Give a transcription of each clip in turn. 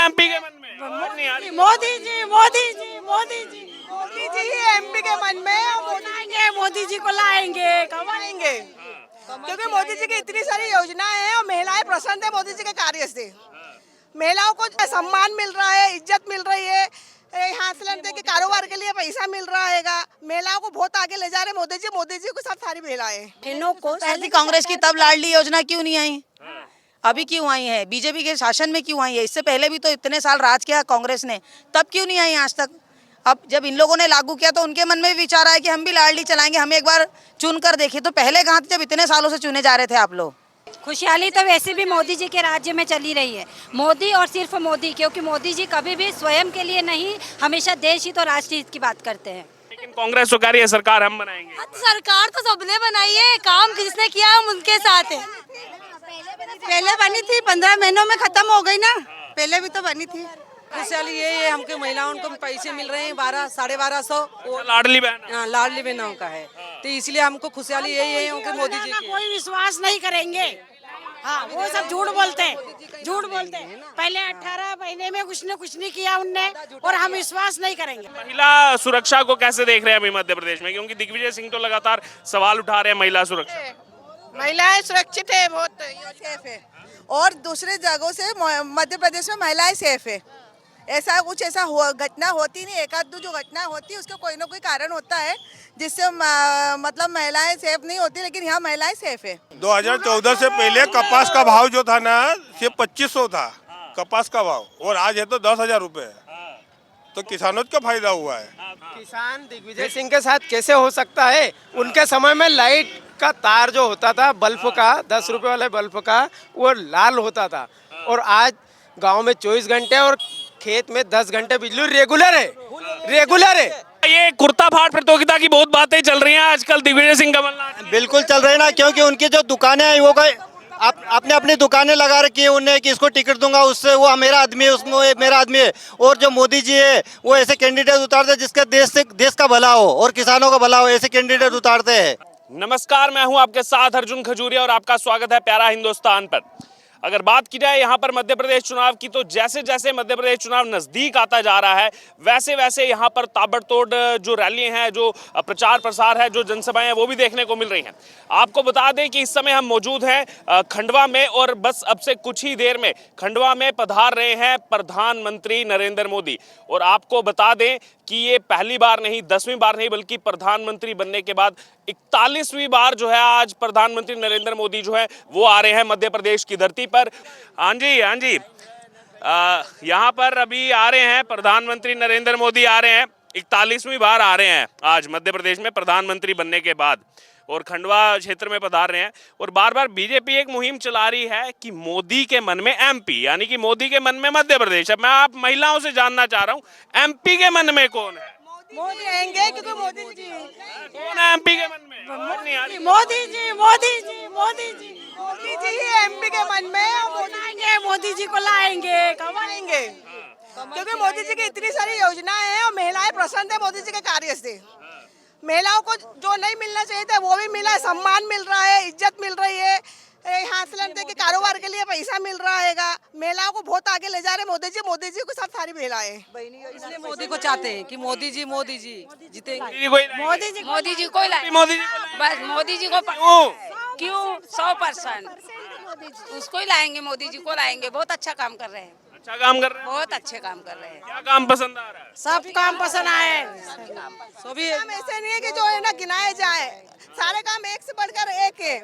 है एमपी के मन में? आवाज नहीं आ रही। मोदी जी मोदी जी मोदी जी मोदी जी ही एमपी के मन में है और लाएंगे, मोदी जी को लाएंगे, कब आएंगे क्योंकि मोदी जी की इतनी सारी योजनाएं हैं और महिलाएं प्रसन्न है मोदी जी के कार्य से। महिलाओं को सम्मान मिल रहा है, इज्जत मिल रही है, यहाँ सिलेंडर के कारोबार के लिए पैसा मिल रहा है। महिलाओं को बहुत आगे ले जा रहे मोदी जी के साथ सारी महिलाएं। बहनों को पहली कांग्रेस की तब लाडली योजना क्यों नहीं आई? अभी क्यों आई है? बीजेपी के शासन में क्यों आई है? इससे पहले भी तो इतने साल राज किया कांग्रेस ने, तब क्यों नहीं आई आज तक? अब जब इन लोगों ने लागू किया तो उनके मन में भी विचार आया कि हम भी लाडली चलाएंगे, हम एक बार चुन कर देखें। तो पहले कहाँ थे जब इतने सालों से चुने जा रहे थे आप लोग? खुशहाली तो वैसे भी मोदी जी के राज्य में चली रही है। मोदी और सिर्फ मोदी, क्योंकि मोदी जी कभी भी स्वयं के लिए नहीं, हमेशा देश हित और राष्ट्र हित की बात करते हैं। लेकिन कांग्रेस तो कह रही है सरकार हम बनाएंगे। सरकार तो सबने बनाई है, काम जिसने किया हम उनके साथ है। पहले बनी थी, 15 महीनों में खत्म हो गई ना, पहले भी तो बनी थी। खुशहाली ये है, हमको महिलाओं को पैसे मिल रहे हैं 1200-1250 और लाडली बहन हाँ, लाडली बहनों का है, तो इसलिए हमको खुशहाली यही है उनके मोदी जी की। कोई विश्वास नहीं करेंगे। हाँ, वो सब झूठ बोलते हैं, झूठ बोलते हैं। पहले 18 महीने में कुछ न कुछ नहीं किया उनने, और हम विश्वास नहीं करेंगे। महिला सुरक्षा को कैसे देख रहे हैं अभी मध्य प्रदेश में? क्योंकि दिग्विजय सिंह तो लगातार सवाल उठा रहे हैं महिला सुरक्षा। महिलाएं सुरक्षित है, बहुत सेफ है और दूसरे जगहों से मध्य प्रदेश में महिलाएं सेफ है। ऐसा कुछ घटना होती नहीं, एक आध दो जो घटना होती है उसका कोई ना कोई कारण होता है जिससे मतलब महिलाएं सेफ नहीं होती, लेकिन यहाँ महिलाएं सेफ है। 2014 से पहले कपास का भाव जो था ना सिर्फ 2500 था कपास का भाव, और आज है तो 10,000 रुपए। तो किसानों को फायदा हुआ है। किसान दिग्विजय सिंह के साथ कैसे हो सकता है? उनके समय में लाइट का तार जो होता था बल्ब का, 10 रुपए वाले बल्ब का, वो लाल होता था, और आज गांव में 24 घंटे और खेत में 10 घंटे बिजली रेगुलर है। ये कुर्ता फाड़ प्रतियोगिता की बहुत बातें चल रही हैं आजकल दिग्विजय सिंह कमलनाथ। बिल्कुल चल रहे ना, क्योंकि उनकी जो दुकानें हैं वो आपने अपनी दुकानें लगा रखी है उन्हें कि इसको टिकट दूंगा, उससे वो मेरा आदमी है, उसमें मेरा आदमी है। और जो मोदी जी है वो ऐसे कैंडिडेट उतारते हैं जिसका देश का भला हो और किसानों का भला हो, ऐसे कैंडिडेट उतारते हैं। नमस्कार, मैं हूं आपके साथ अर्जुन खजूरिया और आपका स्वागत है प्यारा हिंदुस्तान पर। अगर बात की जाए यहाँ पर मध्य प्रदेश चुनाव की, तो जैसे जैसे मध्य प्रदेश चुनाव नजदीक आता जा रहा है वैसे वैसे यहाँ पर ताबड़तोड़ जो रैली हैं, जो प्रचार प्रसार है, जो जनसभाएं हैं, वो भी देखने को मिल रही हैं। आपको बता दें कि इस समय हम मौजूद हैं खंडवा में, और बस अब से कुछ ही देर में खंडवा में पधार रहे हैं प्रधानमंत्री नरेंद्र मोदी। और आपको बता दें कि ये पहली बार नहीं, 10वीं बार नहीं, बल्कि प्रधानमंत्री बनने के बाद 41वीं बार जो है आज प्रधानमंत्री नरेंद्र मोदी जो है वो आ रहे हैं मध्य प्रदेश की धरती पर। हाँ जी, यहाँ पर अभी आ रहे हैं प्रधानमंत्री नरेंद्र मोदी आ रहे हैं, 41वीं बार आ रहे हैं आज मध्य प्रदेश में प्रधानमंत्री बनने के बाद, और खंडवा क्षेत्र में पधार रहे हैं। और बार बार बीजेपी एक मुहिम चला रही है कि मोदी के मन में एमपी, यानी कि मोदी के मन में मध्य प्रदेश। अब मैं आप महिलाओं से जानना चाह रहा हूँ एमपी के मन में कौन है? मोदी आएंगे क्योंकि मोदी जी कौन है एमपी के मन में? आवाज नहीं आ रही। मोदी जी मोदी जी मोदी जी मोदी जी ही एमपी के मन में है और लाएंगे, मोदी जी को लाएंगे, कब आएंगे क्योंकि मोदी जी की इतनी सारी योजनाएं हैं और महिलाएं प्रसन्न है मोदी जी के कार्य से। महिलाओं को जो नहीं मिलना चाहिए था वो भी मिला है, सम्मान मिल रहा है, इज्जत मिल रही है, यहाँ सिलेंडर के कारोबार के लिए पैसा मिल रहा है। महिलाओं को बहुत आगे ले जा रहे मोदी जी के साथ सारी महिलाएं। इसलिए मोदी को चाहते हैं कि मोदी जी जीतेंगे। मोदी जी को मोदी जी को बस मोदी जी को क्यों 100% उसको ही लाएंगे, मोदी जी को लाएंगे। बहुत अच्छा काम कर रहे हैं, अच्छा काम कर रहे हैं। बहुत अच्छे काम कर रहे हैं। क्या काम पसंद आ रहा है? सब काम पसंद आए। सभी काम ऐसे नहीं है कि जो है ना गिनाए जाए, सारे काम एक से बढ़कर एक है।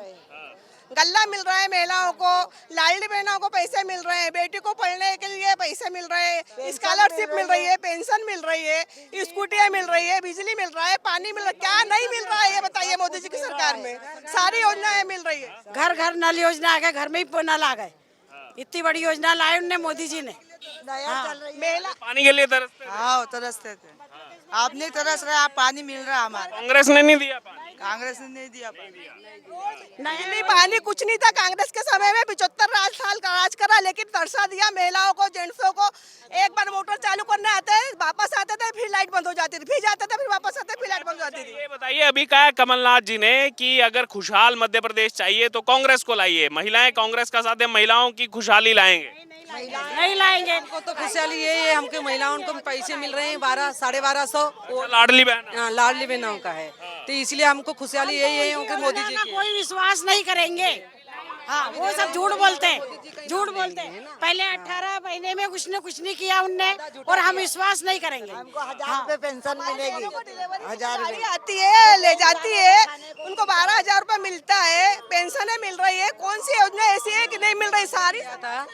गल्ला मिल रहा है महिलाओं को, लाडली बहनों को पैसे मिल रहे हैं, बेटी को पढ़ने के लिए पैसे मिल रहे हैं, स्कॉलरशिप मिल रही है, पेंशन मिल रही है, स्कूटियाँ मिल रही है, बिजली मिल रहा है, पानी मिल रहा है। क्या नहीं मिल रहा है ये बताइए? मोदी जी की सरकार में सारी योजनाएं मिल रही है। घर घर नल योजना आ गए, घर में ही नल आ गए। इतनी बड़ी योजना लाई उनने मोदी जी ने। महिला पानी के लिए तरसते थे। हाँ, तरसते थे। आप नहीं तरस रहे, आप पानी मिल रहा है हमारे। कांग्रेस ने नहीं दिया पानी। कांग्रेस ने नहीं दिया नहीं पानी कुछ नहीं था कांग्रेस के समय में। 75 साल का राज करा, लेकिन तरसा दिया महिलाओं को, जेंट्सों को। एक बार मोटर चालू करने आते हैं, वापस आते थे, फिर लाइट बंद हो जाती थी, फिर जाते थे, फिर वापस आते, फिर लाइट बंद हो जाती दीदी। ये बताइए, अभी कहा है कमलनाथ जी ने कि अगर खुशहाल मध्य प्रदेश चाहिए तो कांग्रेस को लाइए, महिलाएं कांग्रेस का साथ है, महिलाओं की खुशहाली लाएंगे। नहीं लाएंगे। हमको तो खुशहाली यही है, हमको महिलाओं को पैसे मिल रहे हैं 1200-1250 वो लाडली बहन। हाँ, लाडली बहनों का है, तो इसलिए हमको खुशहाली यही है उनके मोदी जी का की। कोई विश्वास नहीं करेंगे। हाँ, वो सब झूठ बोलते हैं, झूठ बोलते हैं। पहले 18 महीने में कुछ न कुछ नहीं किया उनने, और हम विश्वास नहीं करेंगे। हमको 1000 रुपए पेंशन मिलेगी, 1000 गाड़ी आती है, ले जाती है, उनको 12,000 रुपए मिलता है, पेंशन मिल रही है। कौन सी योजना ऐसी है कि नहीं मिल रही? सारी था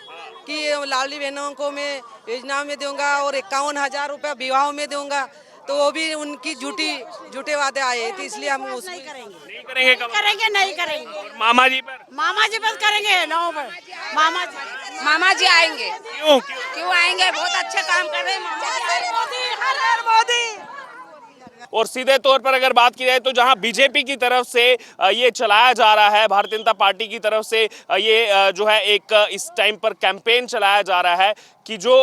कि लाडली बहनों को मैं योजना में दूंगा और 51,000 रुपया विवाह में दूंगा, तो वो भी उनकी झूठे वादे आए, तो इसलिए हम उसमें नहीं करेंगे नहीं करेंगे। मामा जी पर मामा जी बस करेंगे, नौ पर मामा जी आएंगे। क्यों? क्यों आएंगे? बहुत अच्छा काम कर रहे हैं मामा जी। मोदी, हर हर मोदी। और सीधे तौर पर अगर बात की जाए तो जहां बीजेपी की तरफ से ये चलाया जा रहा है, भारतीय जनता पार्टी की तरफ से ये जो है एक इस टाइम पर कैंपेन चलाया जा रहा है कि जो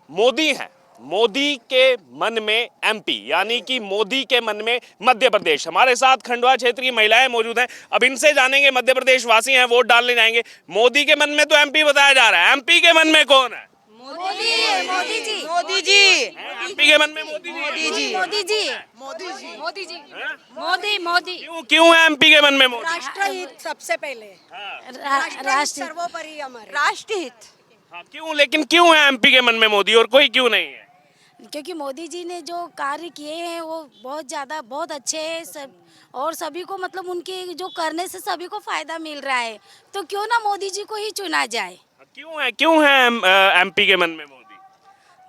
मोदी हैं, मोदी के मन में एमपी, यानी कि मोदी के मन में मध्य प्रदेश। हमारे साथ खंडवा क्षेत्र की महिलाएं मौजूद हैं, अब इनसे जानेंगे, मध्य प्रदेश वासी हैं, वोट डालने जाएंगे। मोदी के मन में तो एमपी बताया जा रहा है, एमपी के मन में कौन है? मोदी जी। मोदी जी। एमपी के मन में मोदी जी। मोदी जी। मोदी जी। मोदी। क्यों है एमपी के मन में मोदी? राष्ट्रहित सबसे पहले, राष्ट्र सर्वोपरि हमारे राष्ट्रहित। हाँ, क्यों, लेकिन क्यों है एमपी के मन में मोदी और कोई क्यों नहीं है? क्योंकि मोदी जी ने जो कार्य किए हैं वो बहुत अच्छे हैं सब, और सभी को मतलब उनके जो करने से सभी को फायदा मिल रहा है, तो क्यों ना मोदी जी को ही चुना जाए। क्यों है एमपी के मन में मोदी?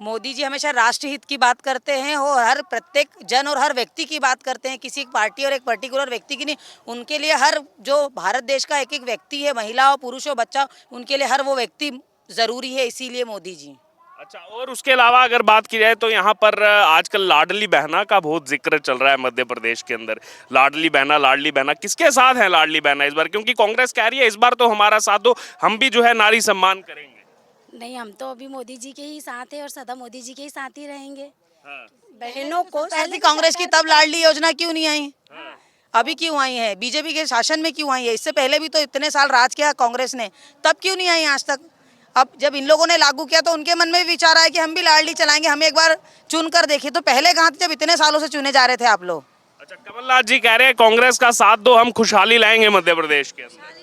मोदी जी हमेशा राष्ट्रहित की बात करते हैं और हर प्रत्येक जन और हर व्यक्ति की बात करते हैं, किसी एक पार्टी और एक पर्टिकुलर व्यक्ति की नहीं। उनके लिए हर जो भारत देश का एक एक व्यक्ति है, महिला हो, पुरुष हो, बच्चा, उनके लिए हर वो व्यक्ति जरूरी है, इसीलिए मोदी जी। अच्छा, और उसके अलावा अगर बात की जाए तो यहाँ पर आजकल लाडली बहना का बहुत जिक्र चल रहा है मध्य प्रदेश के अंदर। लाडली बहना किसके साथ है लाडली बहना इस बार? क्योंकि कांग्रेस कह रही है इस बार तो हमारा साथ दो, हम भी जो है नारी सम्मान करेंगे। नहीं, हम तो अभी मोदी जी के ही साथ है और सदा मोदी जी के ही साथ ही रहेंगे। बहनों को पहले कांग्रेस की तब लाडली योजना क्यों नहीं आई? अभी क्यों आई है? बीजेपी के शासन में क्यों आई है? इससे पहले भी तो इतने साल राज किया कांग्रेस ने, तब क्यों नहीं आई आज तक? अब जब इन लोगों ने लागू किया तो उनके मन में भी विचार आया कि हम भी लाडली चलाएंगे, हम एक बार चुन कर देखिए। तो पहले कहाँ थे जब इतने सालों से चुने जा रहे थे आप लोग? अच्छा, कमलनाथ जी कह रहे हैं कांग्रेस का साथ दो, हम खुशहाली लाएंगे मध्य प्रदेश के अंदर।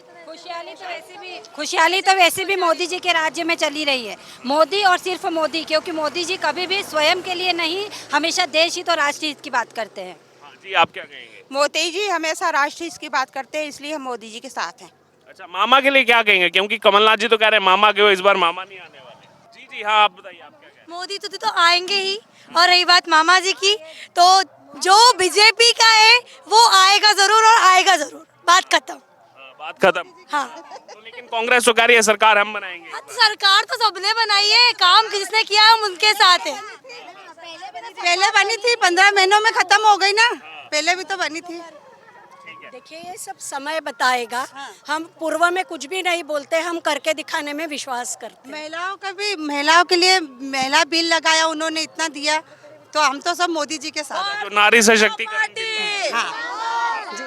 खुशहाली तो वैसे भी मोदी जी के राज्य में चली रही है। मोदी और सिर्फ मोदी, क्योंकि मोदी जी कभी भी स्वयं के लिए नहीं, हमेशा देश हित और राष्ट्र हित की बात करते हैं। हाँ जी, आप क्या कहेंगे? मोदी जी हमेशा राष्ट्रहित की बात करते हैं, इसलिए हम मोदी जी के साथ हैं। अच्छा, मामा के लिए क्या कहेंगे? क्योंकि कमलनाथ जी तो कह रहे हैं मामा के हो, इस बार मामा नहीं आने वाले। जी, हाँ, आप बताइए, आप क्या कह रहे हैं? मोदी तो आएंगे ही, और रही बात मामा जी की, तो जो बीजेपी का है वो आएगा जरूर और आएगा जरूर, बात खत्म। बात खत्म। हाँ, तो लेकिन कांग्रेस तो कह रही है सरकार हम बनाएंगे। सरकार तो सबने बनाई है, काम जिसने किया हम उनके साथ है। पहले बनी थी, 15 महीनों में खत्म हो गई ना, पहले भी तो बनी थी। देखिए, ये सब समय बताएगा। हम पूर्व में कुछ भी नहीं बोलते, हम करके दिखाने में विश्वास करते हैं। महिलाओं के लिए महिला बिल लगाया उन्होंने, इतना दिया, तो हम तो सब मोदी जी के साथ। जो नारी सशक्तिकरण।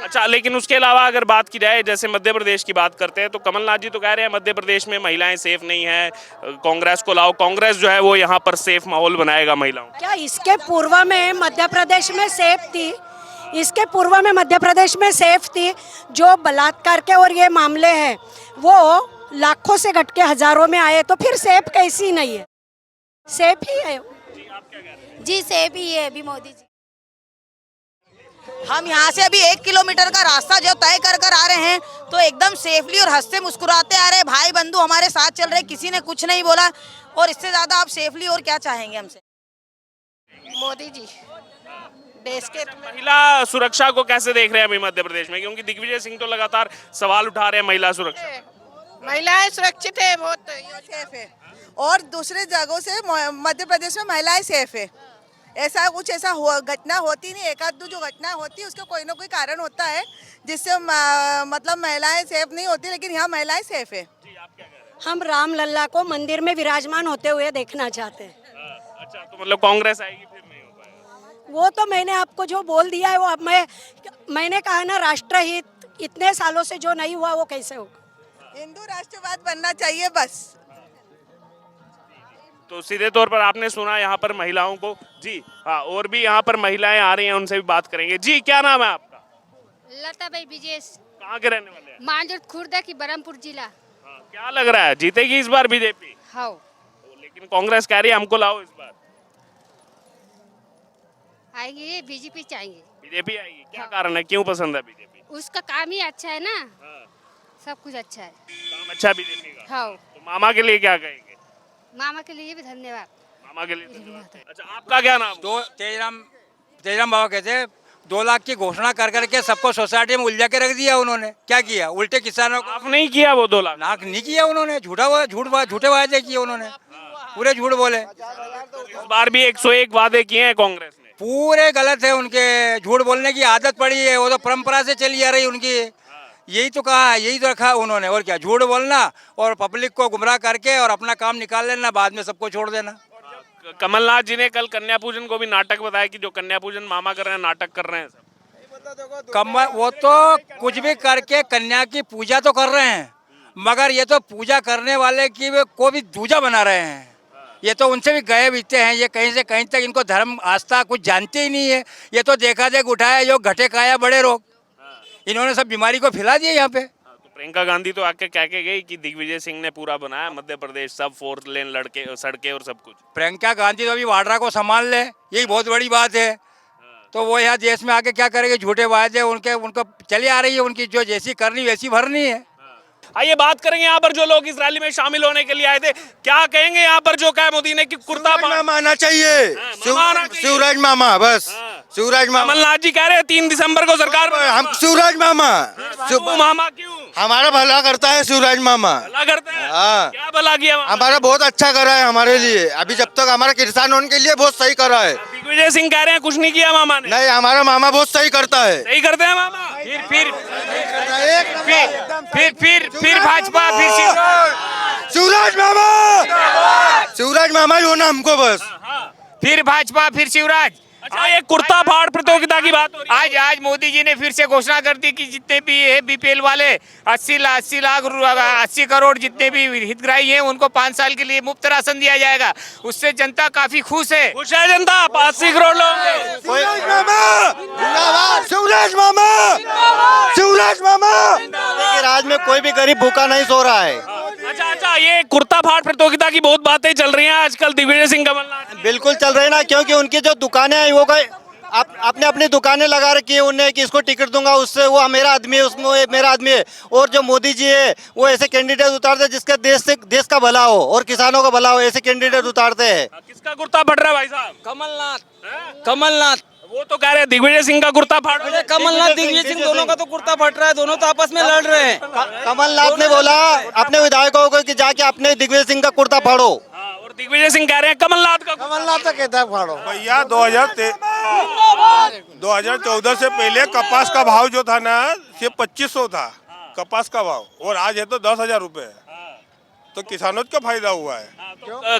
अच्छा, लेकिन उसके अलावा अगर बात की जाए, जैसे मध्य प्रदेश की बात करते हैं तो कमलनाथ जी तो कह रहे हैं मध्य प्रदेश में महिलाएं सेफ नहीं है, कांग्रेस को लाओ, कांग्रेस जो है वो यहाँ पर सेफ माहौल बनाएगा महिलाओं। क्या इसके पूर्व में मध्य प्रदेश में सेफ थी? इसके पूर्व में मध्य प्रदेश में सेफ थी? जो बलात्कार के और ये मामले हैं वो लाखों से घट के हजारों में आए, तो फिर सेफ कैसी नहीं है? सेफ ही है। जी, सेफ ही है अभी मोदी जी। हम यहाँ से अभी 1 किलोमीटर का रास्ता जो तय कर कर आ रहे हैं, तो एकदम सेफली और हंसते मुस्कुराते आ रहे हैं। भाई बंधु हमारे साथ चल रहे, किसी ने कुछ नहीं बोला, और इससे ज्यादा आप सेफली और क्या चाहेंगे हमसे? मोदी जी देश के। महिला सुरक्षा को कैसे देख रहे हैं अभी मध्य प्रदेश में? क्योंकि दिग्विजय सिंह तो लगातार सवाल उठा रहे हैं महिला सुरक्षा। महिलाएं सुरक्षित है, बहुत सेफ है, और दूसरे जगहों से मध्य प्रदेश में महिलाएं सेफ है। ऐसा घटना होती नहीं, एक आध जो घटना होती है उसका कोई ना कोई कारण होता है जिससे मतलब महिलाएं सेफ नहीं होती, लेकिन यहाँ महिलाएं सेफ है। हम राम लल्ला को मंदिर में विराजमान होते हुए देखना चाहते हैं। अच्छा, तो मतलब कांग्रेस आएगी फिर नहीं हो पाएगा? वो तो मैंने आपको जो बोल दिया है वो अब मैंने कहा ना, राष्ट्रहित इतने सालों से जो नहीं हुआ वो कैसे होगा। हिंदू राष्ट्रवाद बनना चाहिए बस। तो सीधे तौर पर आपने सुना यहाँ पर महिलाओं को। जी हाँ, और भी यहाँ पर महिलाएं आ रही हैं, उनसे भी बात करेंगे। जी क्या नाम है आपका? लता भाई विजेश, कहाँ के रहने वाले हैं? मांजर खुर्दा की बरहमपुर जिला। हाँ, क्या लग रहा है जीतेगी इस बार बीजेपी? हाँ, लेकिन कांग्रेस कह रही है हमको लाओ इस बार। आएंगे ये बीजेपी चाहेंगे। बीजेपी आएगी, क्या कारण है, क्यों पसंद है बीजेपी? उसका काम ही अच्छा है ना, सब कुछ अच्छा है। काम अच्छा बीजेपी का। हाँ, तो मामा के लिए क्या कहेंगे? मामा के लिए भी धन्यवाद। मामा के लिए धन्यवाद। अच्छा, आपका क्या नाम? तेजराम बाबा कहते 2 लाख की घोषणा कर करके सबको सोसाइटी में उलझा के रख दिया उन्होंने। क्या किया? उल्टे किसानों को आप नहीं किया वो 2 लाख? नाक नहीं किया उन्होंने, झूठे वादे किए उन्होंने, पूरे झूठ बोले। इस बार भी 101 वादे किए हैं कांग्रेस ने। पूरे गलत है, उनके झूठ बोलने की आदत पड़ी है, वो तो परंपरा से चली आ रही उनकी। यही तो कहा है, यही तो रखा उन्होंने, और क्या, झूठ बोलना और पब्लिक को गुमराह करके और अपना काम निकाल लेना, बाद में सबको छोड़ देना। कमलनाथ जी ने कल कन्या पूजन को भी नाटक बताया कि जो कन्या पूजन मामा कर रहे हैं नाटक कर रहे हैं सब। वो तो कुछ भी करके कन्या की पूजा तो कर रहे हैं, मगर ये तो पूजा करने वाले की को भी दूजा बना रहे हैं। ये तो उनसे भी गए बीते हैं, ये कहीं से कहीं तक इनको धर्म आस्था कुछ जानते ही नहीं है। ये तो देखा देख उठाया जो घटे काया बड़े रोग, इन्होंने सब बीमारी को फैला दिया यहाँ पे। तो प्रियंका गांधी तो आके कह के गई कि दिग्विजय सिंह ने पूरा बनाया मध्य प्रदेश, सब 4 लेन लड़के सड़कें और सब कुछ। प्रियंका गांधी तो अभी वाड्रा को संभाल ले, यही बहुत बड़ी बात है। तो वो यहाँ देश में आके क्या करेंगे? झूठे वादे उनको चली आ रही है, उनकी जो जैसी करनी वैसी भरनी है। आइए बात करेंगे यहाँ पर जो लोग इस रैली में शामिल होने के लिए आए थे, क्या कहेंगे यहाँ पर जो कहा मोदी ने कि कुर्ता मामा आना चाहिए, शिवराज मामा, बस शिवराज मामा। कमलनाथ जी कह रहे हैं 3 दिसंबर को सरकार। हम शिवराज मामा, मामा क्यों? हमारा भला करता है शिवराज मामा। भला करते हैं? हाँ, क्या भला किया? हमारा बहुत अच्छा करा है हमारे लिए, अभी जब तक हमारा किसान उनके लिए बहुत सही करा है। दिग्विजय सिंह कह रहे हैं कुछ नहीं किया मामा ने। नहीं, हमारा मामा बहुत सही करता है। सही करते हैं मामा। फिर भाजपा, फिर शिवराज मामा, शिवराज मामा जो ना हमको बस। फिर भाजपा, फिर शिवराज। अच्छा, ये कुर्ता फाड़ प्रतियोगिता की बात हो रही है। आज मोदी जी ने फिर से घोषणा कर दी कि जितने भी है बीपीएल वाले 80 करोड़ जितने भी हितग्राही हैं उनको 5 साल के लिए मुफ्त राशन दिया जाएगा। उससे जनता काफी खुश है। खुश है जनता, 80 करोड़ लोग। शिवराज मामा जिंदाबाद, शिवराज मामा, शिवराज मामा। राज में कोई भी गरीब भूखा नहीं सो रहा है। अच्छा, ये कुर्ता फाड़ प्रतियोगिता की बहुत बातें चल रही हैं आजकल दिग्विजय सिंह कमलनाथ। बिल्कुल चल रहे ना, क्योंकि उनकी जो दुकानें हैं वो आपने अपनी दुकानें लगा रखी है उन्हें कि इसको टिकट दूंगा, उससे वो मेरा आदमी है, उसमें मेरा आदमी है। और जो मोदी जी है वो ऐसे कैंडिडेट उतारते हैं जिसके देश का भला हो और किसानों का भला हो, ऐसे कैंडिडेट उतारते हैं। किसका कुर्ता फट रहा है भाई साहब? कमलनाथ वो तो कह रहे हैं दिग्विजय सिंह का कुर्ता फाड़। कमलनाथ दिग्विजय सिंह दोनों का तो कुर्ता फट रहा है, दोनों तो आपस में लड़ रहे हैं। कमलनाथ ने बोला अपने विधायकों को कि जाके अपने दिग्विजय सिंह का कुर्ता फाड़ो, और दिग्विजय सिंह कह रहे हैं कमलनाथ का तो कहता है फाड़ो। भैया 2014 से पहले कपास का भाव जो था ना सिर्फ 2500 था कपास का भाव, और आज है तो 10,000 रुपए है। तो किसानों को फायदा हुआ है।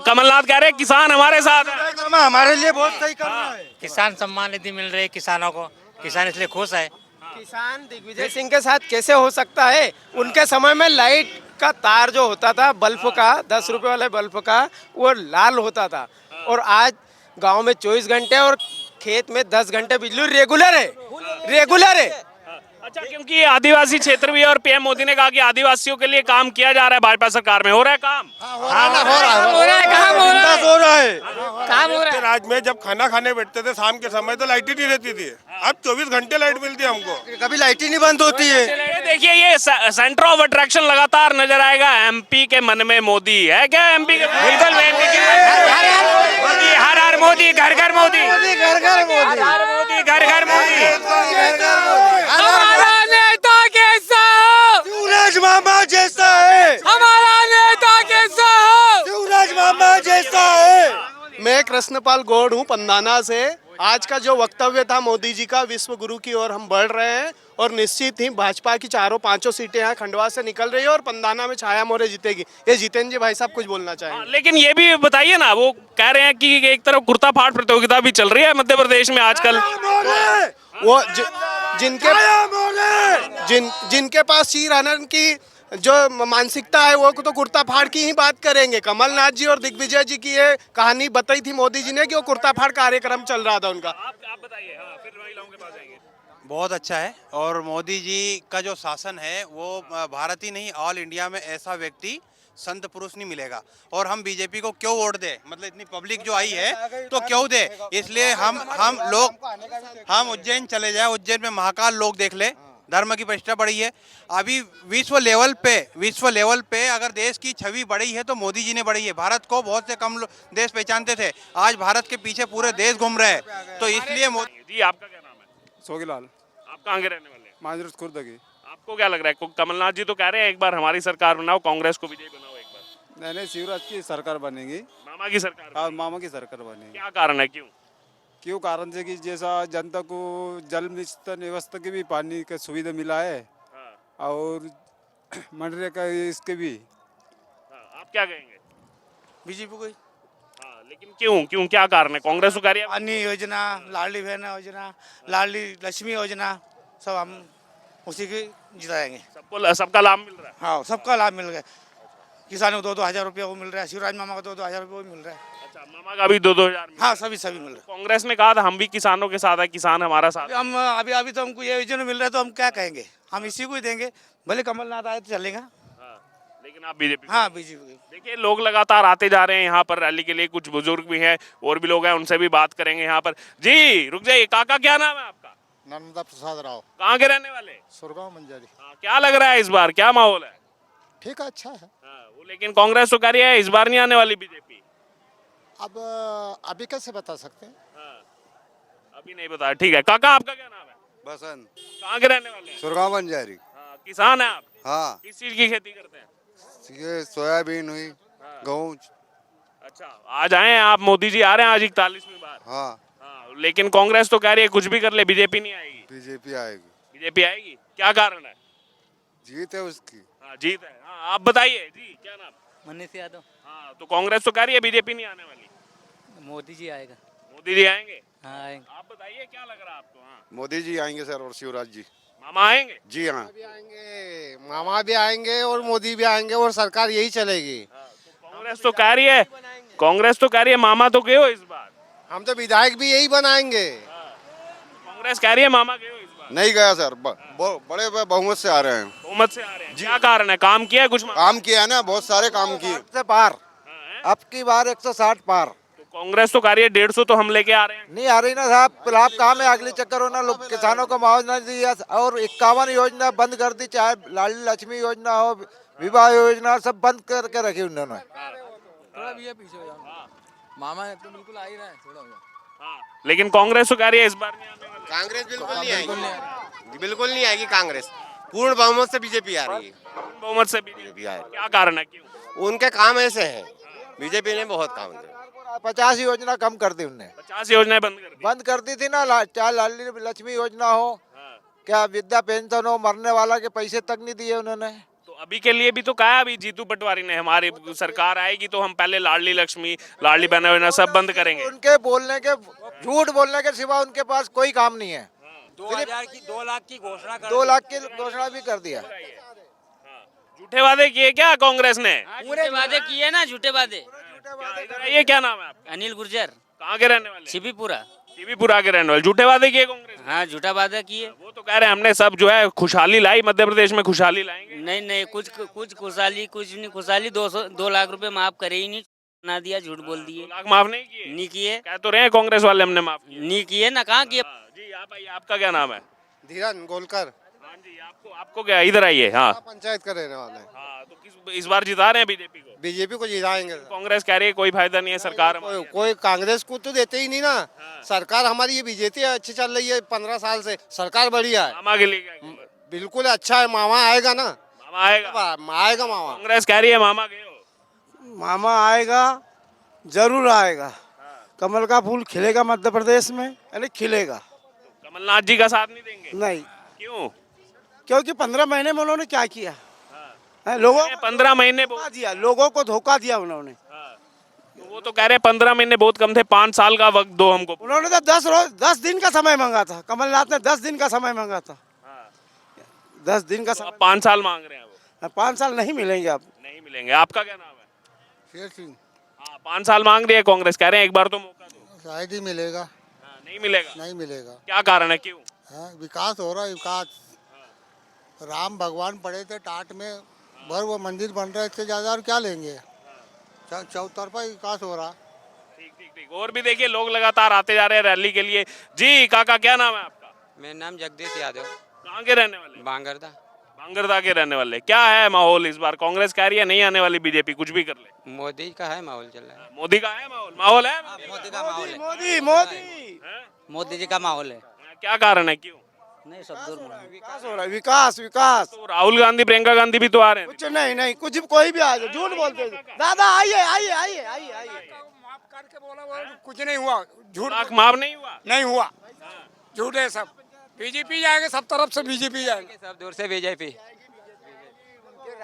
कमलनाथ कह रहे हैं किसान हमारे साथ है। हमारे लिए बहुत सही कर रहा है। किसान सम्मान निधि मिल रही है किसानों को, किसान इसलिए खुश है। किसान दिग्विजय सिंह के साथ कैसे हो सकता है? उनके समय में लाइट का तार जो होता था बल्ब का, 10 रुपए वाले बल्ब का, वो लाल होता था, और आज गांव में 24 घंटे और खेत में 10 घंटे बिजली रेगुलर है। अच्छा, क्योंकि ये आदिवासी क्षेत्र भी है और पीएम मोदी ने कहा कि आदिवासियों के लिए काम किया जा रहा है भाजपा सरकार में। हो रहा है काम? राज्य में जब खाना खाने बैठते थे शाम के समय तो लाइट ही नहीं रहती थी, अब 24 घंटे लाइट मिलती है हमको, कभी लाइट ही नहीं बंद होती है। ये देखिए, ये सेंटर ऑफ अट्रैक्शन लगातार नजर आएगा। एमपी के मन में मोदी है क्या? एमपी के बिल्कुल हर हर मोदी, घर घर मोदी, घर घर मोदी, घर घर मोदी। हमारा नेता कैसा? शिवराज मामा जैसा है। हमारा नेता कैसा? शिवराज मामा जैसा है। मैं कृष्णपाल गौड़ हूँ पंदाना से। आज का जो वक्तव्य था मोदी जी का, विश्व गुरु की ओर हम बढ़ रहे हैं और निश्चित ही भाजपा की चारों पांचों सीटें यहाँ खंडवा से निकल रही है और पंदाना में छाया मोरे जीतेगी। ये जितेंद्र जी भाई साहब कुछ बोलना चाहेंगे? लेकिन ये भी बताइए ना, वो कह रहे हैं कि एक तरफ कुर्ता फाड़ प्रतियोगिता भी चल रही है मध्य प्रदेश में आजकल। वो जिनके पास शीर हनन की जो मानसिकता है वो तो कुर्ता फाड़ की ही बात करेंगे। कमलनाथ जी और दिग्विजय जी की ये कहानी बताई थी मोदी जी ने कि वो कुर्ता फाड़ कार्यक्रम चल रहा था उनका। आप बताइए, हाँ, फिर महिलाओं के पास जाएंगे। बहुत अच्छा है और मोदी जी का जो शासन है वो भारत ही नहीं ऑल इंडिया में ऐसा व्यक्ति संत पुरुष नहीं मिलेगा। और हम बीजेपी को क्यों वोट दे, मतलब इतनी पब्लिक जो आई है तो क्यों दे, इसलिए हम उज्जैन चले जाए, उज्जैन में महाकाल लोग देख ले, धर्म की प्रतिष्ठा बढ़ी है। अभी विश्व लेवल पे अगर देश की छवि बढ़ी है तो मोदी जी ने बढ़ी है। भारत को बहुत से कम देश पहचानते थे, आज भारत के पीछे पूरे देश घूम रहे हैं, तो इसलिए जी आपका क्या नाम है? सोगीलाल। आप कहाँ के रहने वाले हैं? माजरत खुर्द की। आपको क्या लग रहा है, कमलनाथ जी तो कह रहे हैं एक बार हमारी सरकार बनाओ, कांग्रेस को विजयी बनाओ एक बार। नहीं, शिवराज की सरकार बनेगी। मामा की सरकार? हाँ, मामा की सरकार बनेगी। क्या कारण है, क्यों कारण से कि जैसा जनता को जल व्यवस्था की भी पानी का सुविधा मिला है और मनरेगा इसके भी। आप क्या कहेंगे? बीजेपी को। हाँ, लेकिन क्यों क्या कारण है? कांग्रेस को कार्य पानी योजना, लाडली बहन योजना, लाडली लक्ष्मी योजना, सब हम उसी की जिताएंगे। सबका लाभ मिल रहा है? हाँ, सबका लाभ मिल गया। किसानों को 2,000 रुपया वो मिल रहा है, शिवराज मामा को 2,000 रुपया मिल रहा है। अच्छा, मामा का भी 2,000? हाँ, सभी मिल रहा है। कांग्रेस ने कहा था हम भी किसानों के साथ है, किसान हमारा साथ। हम अभी तो हमको ये योजना मिल रहा है तो हम क्या कहेंगे, हम इसी को ही देंगे, भले कमलनाथ आए तो चलेगा। लेकिन आप बीजेपी? हाँ, बीजेपी। देखिए, लोग लगातार आते जा रहे हैं यहाँ पर रैली के लिए, कुछ बुजुर्ग भी हैं और भी लोग हैं, उनसे भी बात करेंगे यहाँ पर। जी रुक जाइए, काका क्या नाम है आपका? नर्मदा प्रसाद राव। कहाँ के रहने वाले? सुरगांव मंजारी। क्या लग रहा है इस बार, क्या माहौल है? ठीक है, अच्छा है। वो लेकिन कांग्रेस तो कह रही है इस बार नहीं आने वाली बीजेपी। अब अभी कैसे बता सकते हैं? अभी नहीं बता, ठीक है। काका आपका क्या नाम है? बसंत। कहाँ के रहने वाले हैं? सुरगांव मंजारी। किसान है आप? हाँ। किस चीज की खेती करते हैं? ये सोयाबीन हुई, गेहूँ। अच्छा, आज आए हैं आप, मोदी जी आ रहे हैं आज 41वीं बार। हाँ। लेकिन कांग्रेस तो कह रही है कुछ भी कर ले बीजेपी नहीं आएगी। बीजेपी आएगी। बीजेपी आएगी, क्या कारण है? जीत है उसकी। हाँ, जीत है। हाँ, आप बताइए जी, क्या नाम? मनीष यादव। हाँ, तो कांग्रेस तो कह रही है बीजेपी नहीं आने वाली। मोदी जी आएगा। मोदी जी आएंगे? हाँ, आएंगे। आप बताइए क्या लग रहा है आपको? हाँ, मोदी जी आएंगे सर, और शिवराज जी। मामा आएंगे? जी हाँ, मामा भी आएंगे और मोदी भी आएंगे और सरकार यही चलेगी। कांग्रेस तो कह रही है मामा तो गए हो इस बार। हम तो विधायक भी यही बनाएंगे। कांग्रेस कह रही है मामा गए हो इस बार। नहीं गया सर, बड़े बहुमत से आ रहे हैं। बहुमत से आ रहे हैं, क्या कारण है? काम किया है कुछ? काम किया है ना, बहुत सारे काम किए। से पार, अब की बार 160 पार। कांग्रेस तो कह रही है 150 तो हम लेके आ रहे हैं। नहीं आ रही ना साहब, लाभ कहाँ में अगले चक्कर होना, लोग किसानों को मुआवजा नहीं दिया और 51 योजना बंद कर दी, चाहे लाडली लक्ष्मी योजना हो, विवाह योजना, सब बंद करके रखी उन्होंने। थोड़ा भी पीछे हो जाओ, मामा तो बिल्कुल आ ही रहा है, थोड़ा हो जाओ। लेकिन कांग्रेस तो कह रही है इस बार नहीं आने वाली। कांग्रेस बिल्कुल नहीं आएगी, बिल्कुल नहीं आएगी कांग्रेस। पूर्ण बहुमत से बीजेपी आ रही है। बहुमत से बीजेपी आ रही है, क्या कारण है, क्यों? उनके काम ऐसे हैं, बीजेपी ने बहुत काम किया। 50 योजना कम कर दी उनने। 50 योजनाएं बंद कर दी थी ना, चाहे लाडली लक्ष्मी योजना हो, क्या विद्या पेंशन हो, मरने वाला के पैसे तक नहीं दिए उन्होंने। तो अभी के लिए भी तो कहा अभी जीतू पटवारी ने, हमारी सरकार आएगी तो हम पहले लाडली लक्ष्मी, लाडली बहना सब बंद करेंगे। उनके बोलने के, झूठ बोलने के सिवा उनके पास कोई काम नहीं है। 2 लाख की घोषणा 2 लाख की घोषणा भी कर दिया। झूठे वादे किए क्या कांग्रेस ने? पूरे वादे किए ना, झूठे वादे। ये क्या नाम है आपका? अनिल गुर्जर। कहाँ के रहने वाले? शिवीपुरा। शिवीपुरा के रहने वाले। झूठे वादे किए कांग्रेस? हाँ, झूठा वादा किए। वो तो कह रहे हैं हमने सब जो है खुशहाली लाई, मध्य प्रदेश में खुशहाली लाएंगे। नहीं, कुछ खुशहाली कुछ नहीं, खुशहाली 2 लाख रुपए माफ करे ही नहीं, ना दिया, झूठ बोल दिए। 2 लाख माफ नहीं किए? कह तो रहे हैं कांग्रेस वाले हमने माफ नहीं किए ना, कहाँ किए? जी आप आइए, आपका क्या नाम है? धीरन गोलकर। हाँ जी, आपको क्या, इधर आइए। हाँ, पंचायत का रहने वाले। हाँ, तो इस बार जिता रहे हैं बीजेपी को? बीजेपी को जिताएंगे। कांग्रेस कह रही है कोई फायदा नहीं है, सरकार कोई कांग्रेस को तो देते ही नहीं ना। सरकार हमारी ये बीजेपी अच्छी चल रही है, 15 साल से सरकार बढ़िया है। मामा के लिए क्या? बिल्कुल अच्छा है, मामा आएगा ना। मामा आएगा मामा। कांग्रेस कह रही है मामा गए हो। मामा आएगा, जरूर आएगा। कमल का फूल खिलेगा मध्य प्रदेश में, यानी खिलेगा। कमलनाथ जी का साथ नहीं देंगे? नहीं, क्यों? क्योंकि 15 महीने में उन्होंने क्या किया है? लोगों को 15 महीने धोखा दिया, लोगों को धोखा दिया उन्होंने। तो वो तो कह रहे हैं 15 महीने बहुत कम थे, 5 साल का वक्त दो हमको। उन्होंने तो 10 दिन का समय मांगा था, कमलनाथ ने 10 दिन का समय मांगा था। 10 दिन का समय, 5 साल मांग रहे हैं वो। 5 साल नहीं मिलेंगे आप। नहीं मिलेंगे। आपका क्या नाम है? शेर सिंह। हाँ, 5 साल मांग रही है कांग्रेस, कह रहे हैं एक बार तो मौका दो। शायद ही मिलेगा। नहीं मिलेगा? नहीं मिलेगा। क्या कारण है, क्यों? विकास हो रहा है, विकास। राम भगवान पड़े थे टाट में, भर वो मंदिर बन रहा है, इससे ज्यादा और क्या लेंगे? चौतरफा विकास हो रहा। ठीक। और भी देखिए लोग लगातार आते जा रहे हैं रैली के लिए। जी काका, क्या नाम है आपका? मेरा नाम जगदीश यादव। कहाँ के रहने वाले? बांगरदा। बांगरदा के रहने वाले। क्या है माहौल इस बार? कांग्रेस कह रही है नहीं आने वाली बीजेपी, कुछ भी कर ले। मोदी का है माहौल चल रहा है। मोदी का है माहौल है? मोदी का माहौल है। मोदी जी का माहौल है। क्या कारण है, क्यों? नहीं, सब दूर विकास हो रहा है, विकास। तो राहुल गांधी, प्रियंका गांधी भी तो आ रहे हैं। कुछ नहीं, कुछ कोई भी आ जाए, झूठ बोलते हैं। दादा आइए। कुछ नहीं हुआ, झूठ माफ नहीं हुआ। नहीं हुआ, झूठ है सब। बीजेपी जाएंगे, सब तरफ से बीजेपी जाएंगे। सब दूर से बीजेपी।